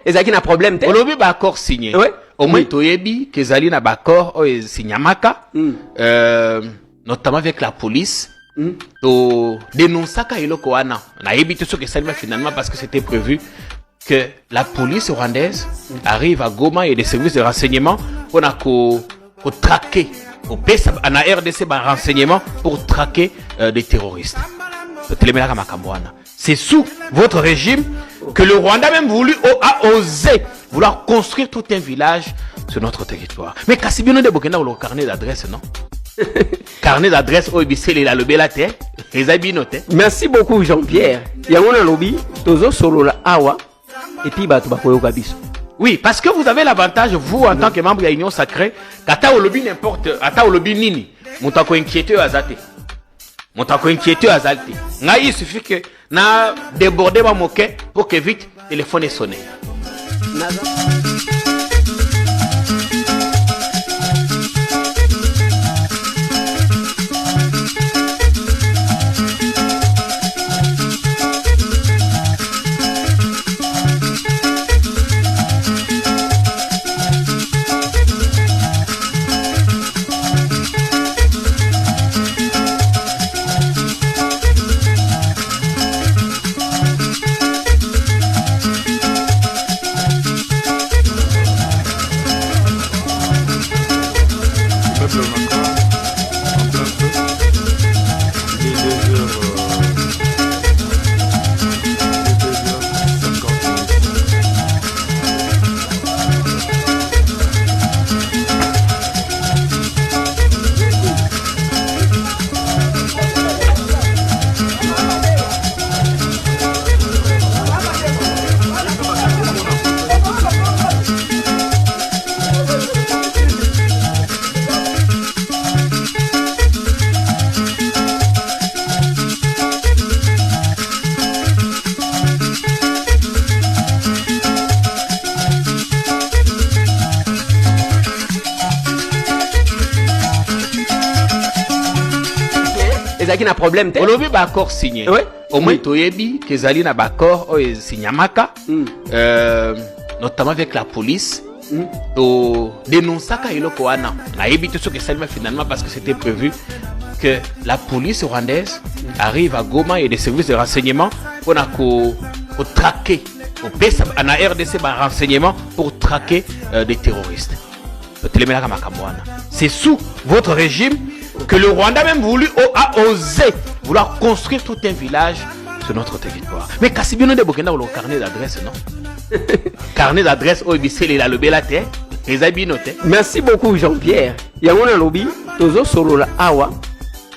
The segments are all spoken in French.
Ils ont un problème. On a un accord signé. Oui. Au moins, Toyebi, Kezali na accord signamaka, notamment avec la police. To dénonçaka iloko wana. Na évité ce que ça finalement parce que c'était prévu que la police rwandaise arrive à Goma et des services de renseignement pour traquer, pour en RDC des renseignements pour traquer des terroristes. C'est sous votre régime que le Rwanda même a osé vouloir construire tout un village sur notre territoire. Mais Kassibino de Bokena ou le carnet d'adresse, non? Carnet d'adresse au Ibisel la Lobelate, les abinotes. Merci beaucoup Jean-Pierre. Yamona Lobi, Tozo Solo la Awa, et puis Batubakoyo Gabiso. Oui, parce que vous avez l'avantage, vous, en tant que membre de l'Union Sacrée, qu'ata au lobby n'importe, ata au lobby nini, montako inquiété azate. Montako inquiété azate. Nga il suffit que na déborder ma moquette pour que vite téléphone est sonné. Qui n'a problème. On a vu un accord signé. Oui. Au moins, Toyebi, Kezali na accord signamaka, notamment avec la police. To dénonçaka iloko wana. Na évité ce que ça finalement parce que c'était prévu que la police rwandaise arrive à Goma et des services de renseignement pour traquer, en RDC des renseignements pour traquer des terroristes. C'est sous votre régime que le Rwanda même a osé vouloir construire tout un village sur notre territoire. Mais Kassibino de Bokena ou le carnet d'adresse, non? Carnet d'adresse au Ibisel la Lobelate, les abinotes. Merci beaucoup Jean-Pierre. Yamona Lobi, Tozo Solo la Awa,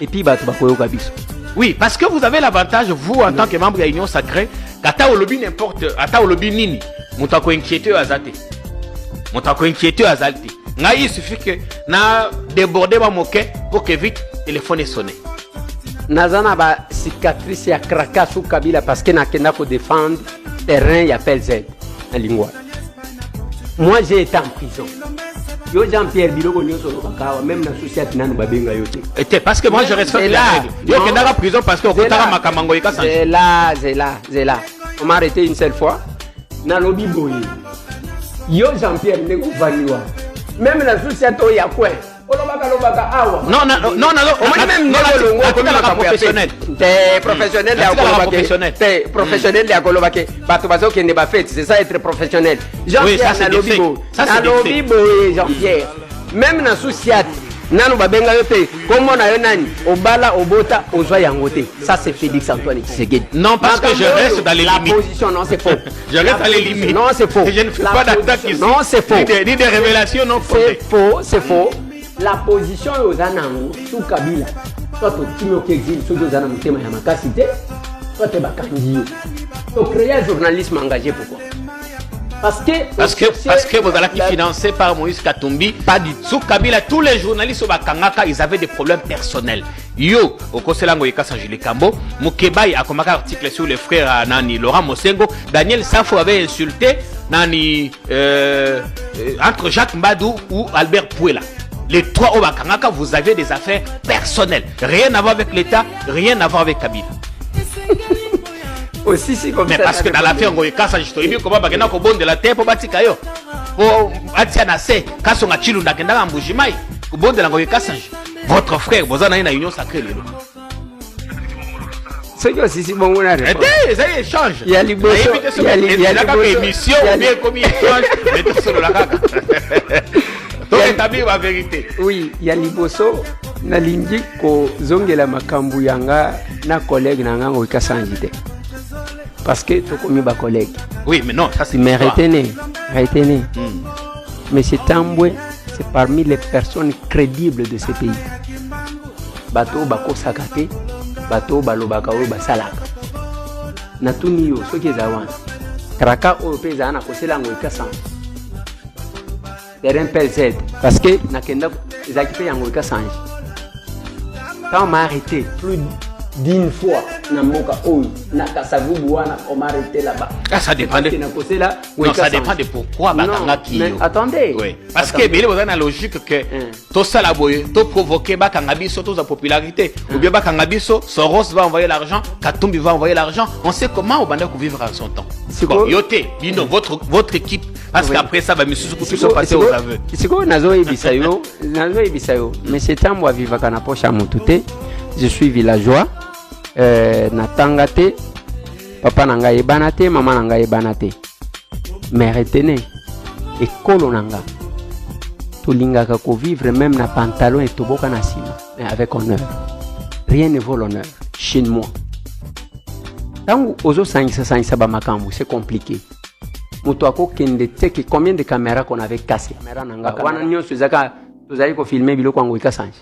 et puis Batubakoyo Gabiso. Oui, parce que vous avez l'avantage, vous, en tant que membre de l'Union Sacrée, qu'ata au lobby n'importe, ata au lobby nini, montako inquiété azate. Montako inquiété azate. Nga il suffit que na déborder ma moquette pour que vite téléphone est sonné. Nazana ba cicatrice ya kraka sous Kabila parce que nakenda ko défendre terrain ya PLZ en lingua. Moi j'ai été en prison. Yo Jean-Pierre Biloko nyoso lokakawa même na société nanu babenga yote. Et parce que moi je respecte la règle. Yo kenda la prison parce que okotaka makamango eka sanji. C'est là. On m'a arrêté une seule fois. Na lobby boye. Yo Jean-Pierre ndeko vaniwa. Même la société il y a quoi? Non, professionnel. T'es professionnel de professionnel de Kolobake. Batubazo qui n'est pas fait, c'est ça être professionnel. Jean-Pierre, na lobby boy, Jean-Pierre. Même la société, nanu babenga yote, comment on a nani, obala, obota, ozoa yangote. Ça c'est Félix Antoine Tshisekedi. Non, parce que je reste dans les limites. La position, non, c'est faux. Je reste dans les limites. Non, c'est faux. Je ne fais pas d'attaque ici. Non, c'est faux. Ni des révélations non fondées. C'est faux. La position aux Anango, sous Kabila, soit au Timo qui exile, sous aux Anango, c'est ma capacité, soit au Bakandi. Donc, créer un journalisme engagé, pourquoi? Parce que vous allez financé par Moïse Katumbi. Pas du tout. Sous Kabila, tous les journalistes au Bakangaka, ils avaient des problèmes personnels. Yo, au Koselango Yeka Sanjili Kambo, Moukebaï a commencé un article sur les frères Nani, Laurent Mosengo, Daniel Safo avait insulté Nani, entre Jacques Mbadou ou Albert Pouela. Les trois au Bakangaka, vous avez des affaires personnelles. Rien à voir avec l'État, rien à voir avec Kabila. aussi si comme mais ça. Mais parce que dans l'affaire on kasa je toyebi comment bakena ko bonde la terre pour batika yo. Po atia na se kaso nga chilunda kenda mbujimai. Ko bonde la ngoye kasa. Votre frère bozana na union sacrée lelo. Ce que si bon on a répondu. Ça y échange. Il y a liboso. Il y a la émission ou bien comme échange mais tout sur la kaka. Donc établir la vérité. Oui, il y a liboso na lingi ko zongela makambu yanga na collègue nanga ngo ikasanjite. Parce que to komi ba collègue. Oui, mais non, ça c'est mais retenez. Mais c'est Tambwe, c'est parmi les personnes crédibles de ce pays. Bato bako sakate, bato balobaka o basalaka. Natuni yo soki zawan. Kraka o peza na kosela ngo ikasanjite. Terrain PZ parce que nakenda ezaki pe yango ikasanjite. Quand on m'a arrêté plus d'une fois, on m'a arrêté là-bas. Ah, ça dépend de... Non, ça dépend de pourquoi. Non, mais attendez. Oui. Parce que il y a une logique que tout ça là, tout provoquer Bakangabiso, toute la popularité. Ou bien Bakangabiso, Soros va envoyer l'argent, Katumbi va envoyer l'argent. On sait comment on va vivre en son temps. Bon, Yoté, Bino, votre équipe. Parce qu'après ça, va me soucier passer aux aveux. C'est quoi Nazo Ebisayo? Nazo Ebisayo. Mais c'est un mois vivre à Kanapo Chamoutoute. Je suis villageois. Natangate. Papa nanga ebanate, maman nanga ebanate. Mais retenez. Et kolonanga. Tolinga kako vivre même na pantalon et toboka na sima. Mais avec honneur. Rien ne vaut l'honneur. Chez moi. Tangu ozo sangisa ba makambu, c'est compliqué. Motoako kende teke combien de caméras qu'on avait cassé. Caméra nanga. Wana nyonso zaka tozali ko filmer biloko ngo ikasanji.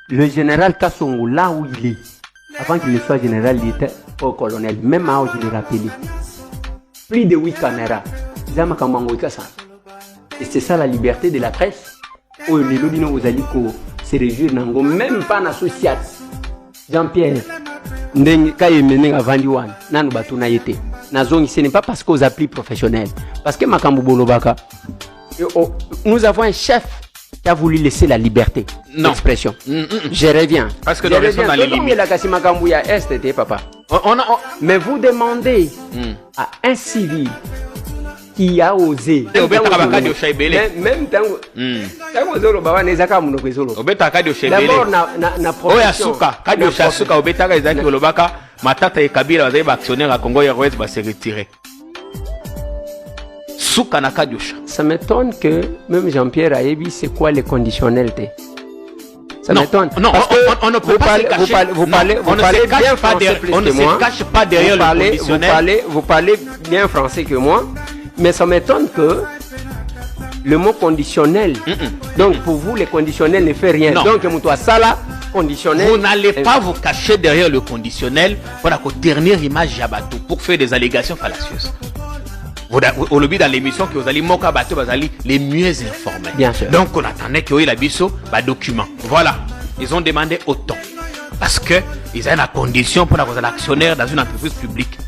Le général Kassongo là où il est, avant qu'il ne soit général, il était au colonel. Même à où je l'ai rappelé. Plus de 8 caméras. Et c'est ça la liberté de la presse. Oh, les lobino aux aliko se réjouir nango même pas en associat. Jean-Pierre, ce n'est pas parce qu'on a appris professionnel. Parce que Makambu Bolobaka, nous avons un chef qui a voulu laisser la liberté d'expression. Je reviens. Parce que nous sommes dans les limites. Papa. Mais vous demandez à un civil qui a osé. Même tant ça m'étonne que même Jean-Pierre Ayebi, c'est quoi les conditionnalités? Ça m'étonne. Non, on ne peut pas se cacher. Vous parlez bien français plus que moi. On ne se cache pas derrière le conditionnel. Vous parlez bien français que moi, mais ça m'étonne que le mot conditionnel. Donc pour vous, le conditionnel ne fait rien. Donc Moutouassala, conditionnel. Vous n'allez pas vous cacher derrière le conditionnel pour dernière image Yabatou pour faire des allégations fallacieuses. Au lobby dans l'émission que vous allez moka bateau, vous allez les mieux informés. Bien sûr. Donc on attendait qu'il y ait la biso, document. Voilà. Ils ont demandé autant. Parce que ils ont la condition pour avoir l'actionnaire dans une entreprise publique.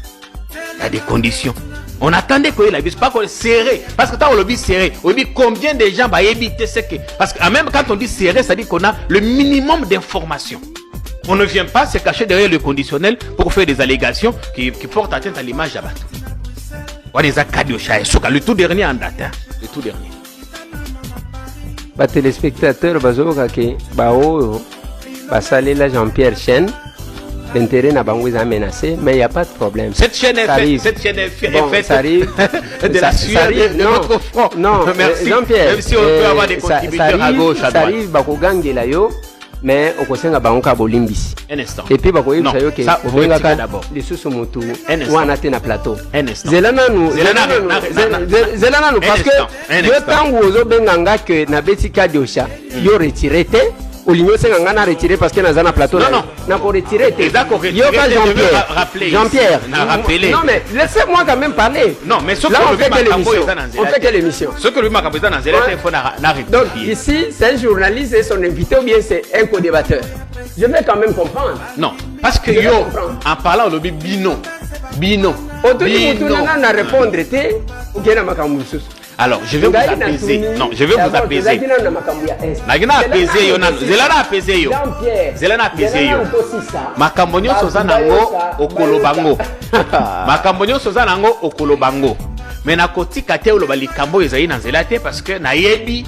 Il y a des conditions. On attendait qu'il y ait la biso, pas qu'on serré. Parce que quand on lobby serré, on dit combien de gens va éviter ce que. Parce que même quand on dit serré, ça dit qu'on a le minimum d'informations. On ne vient pas se cacher derrière le conditionnel pour faire des allégations qui portent atteinte à l'image d'Abatou. Le tout dernier en date, hein? Le tout dernier. Les téléspectateurs, Jean-Pierre Chen, l'intérêt n'a pas menacé, mais il n'y a pas de problème. Cette chaîne est faite. Cette chaîne est faite. Ça arrive. De la sueur de votre front. Non, merci. Jean-Pierre. Même si on peut avoir des contributeurs à gauche, à droite. Ça arrive, mais au Kosenga Banka Bolimbis. Un instant. Et puis Bakoye non, que ça vous retirez d'abord. Les sous-motu ou on a na plateau. Un instant. Zelana nous parce que le temps où ozo benganga que na betika diosha yo retiré au ligno senga na retiré parce que na zana plateau non na ko retiré d'accord yo Jean-Pierre non mais laissez-moi quand même parler. Non mais ce que on fait que l'émission ce que lui m'a capté dans Zéla téléphone na donc ici c'est un journaliste et son invité ou bien c'est un co-débatteur. Je vais quand même comprendre. Non, parce que yo, en parlant au lobby bino. Autour de na répondre ou bien na makamoussous. Alors, je vais vous apaiser. Non, je vais vous apaiser. Nagina apaiser yo nano. Zelana apaiser yo. Zelana apaiser yo. Makambonyo sozanango okolobango. Makambonyo sozanango okolobango. Mais na kotika te oloba likambo ezali na nzela te parce que nayebi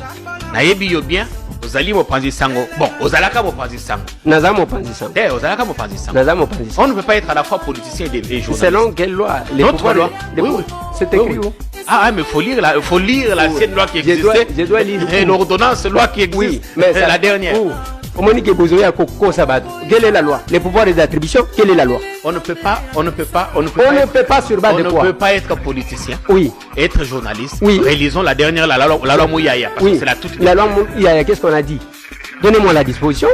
yo bien. Ozali mopanzi sango. Bon, ozalaka mopanzi sango. Naza mopanzi sango. Ozalaka mopanzi sango. Naza mopanzi sango. On ne peut pas être à la fois politicien et journaliste. Selon quelle loi? Notre loi. Oui. C'est écrit où? Ah, mais faut lire l'ancienne loi qui existait. Je dois lire. Et l'ordonnance loi qui existe. Oui, mais c'est la dernière. Quelle est la loi? Les pouvoirs des attributions, quelle est la loi? On ne peut pas sur base de quoi? On ne peut pas être politicien. Oui. Être journaliste. Oui. Réalisons la dernière, la loi Mouyaya. Parce que c'est la toute. La loi Mouyaya, qu'est-ce qu'on a dit? Donnez-moi la disposition.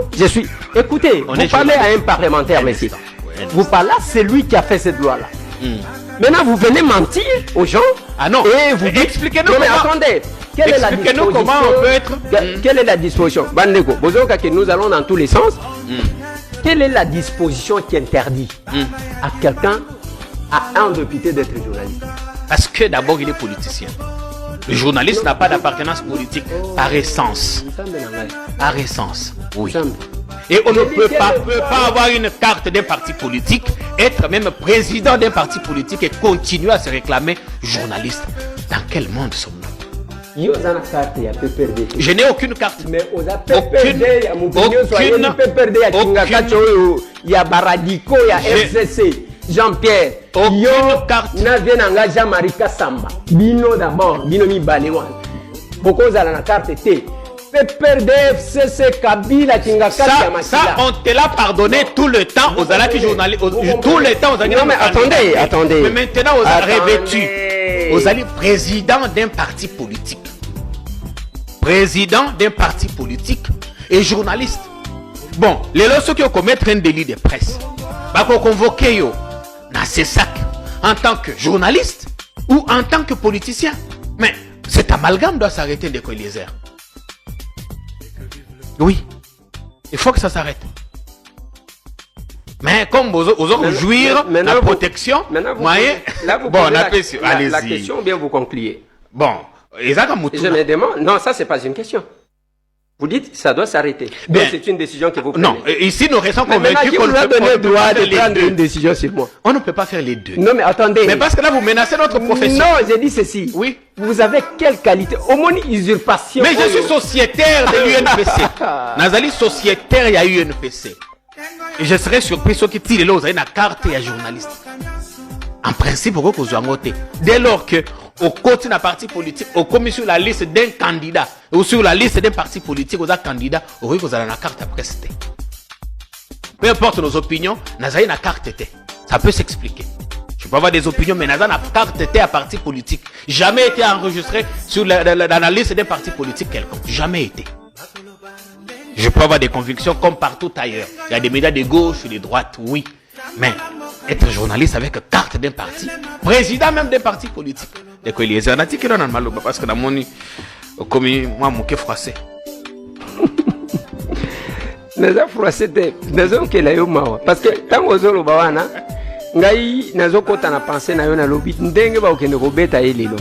Écoutez, vous parlez à un parlementaire, monsieur. Vous parlez à celui qui a fait cette loi-là. Maintenant, vous venez mentir aux gens. Ah non. Et vous dites. Expliquez-nous comment. Mais attendez. Expliquez-nous comment on peut être. Quelle est la disposition? Bandego, que nous allons dans tous les sens. Quelle est la disposition qui interdit à quelqu'un, à un député d'être journaliste? Parce que d'abord, il est politicien. Le journaliste n'a pas d'appartenance politique par essence. Par essence, oui. Et on ne peut pas avoir une carte d'un parti politique, être même président d'un parti politique et continuer à se réclamer journaliste. Dans quel monde sommes-nous? Je n'ai aucune carte. Jean-Pierre, aucune carte. Jean-Marie Kassamba. Bino d'abord, Bino mi balewan. Pourquoi vous avez la carte T? Ça, on te l'a pardonné tout le temps aux alaki journalistes. Tout le temps aux alaki. Non, mais attendez. Mais maintenant, aux alaki revêtus. Aux alaki président d'un parti politique. Président d'un parti politique et journaliste. Bon, les lorsqu'ils qui ont commettre un délit de presse, bah qu'on convoque yo dans ces sacs en tant que journaliste ou en tant que politicien. Mais cet amalgame doit s'arrêter de Eliezer. Oui, il faut que ça s'arrête. Mais comme vous allez jouir de la protection, la question, bien vous concluez. Bon, je me demande, non, ça c'est pas une question. Vous dites ça doit s'arrêter. Donc c'est une décision que vous prenez. Non, ici nous restons convaincus qu'on vous a donné le droit de prendre une décision sur moi. On ne peut pas faire les deux. Non mais attendez. Mais parce que là vous menacez notre profession. Non, j'ai dit ceci. Oui. Vous avez quelle qualité? Au moins usurpation. Mais je suis sociétaire de l'UNPC. Nazali sociétaire, il y a UNPC. Et je serais surpris ceux qui tirent là, vous avez une carte et un journaliste. En principe, vous avez dès lors que au côté d'un parti politique, au commis sur la liste d'un candidat ou sur la liste d'un parti politique, vous avez un candidat, vous avez une carte à prester. Peu importe nos opinions, nous avons une carte. Ça peut s'expliquer. Je peux avoir des opinions, mais nous avons une carte à parti politique. Jamais été enregistré sur dans la liste d'un parti politique quelconque. Jamais été. Je peux avoir des convictions comme partout ailleurs. Il y a des médias de gauche et de droite, oui. Mais être journaliste avec carte d'un parti, président même d'un parti politique. Et que les anatiques qui ont mal parce que dans mon comme moi mon français. Naza français te nazo ke la yo mawa parce que tango zolo bawana ngai nazo kota na penser na yo na lobi ndenge ba okende ko beta elelo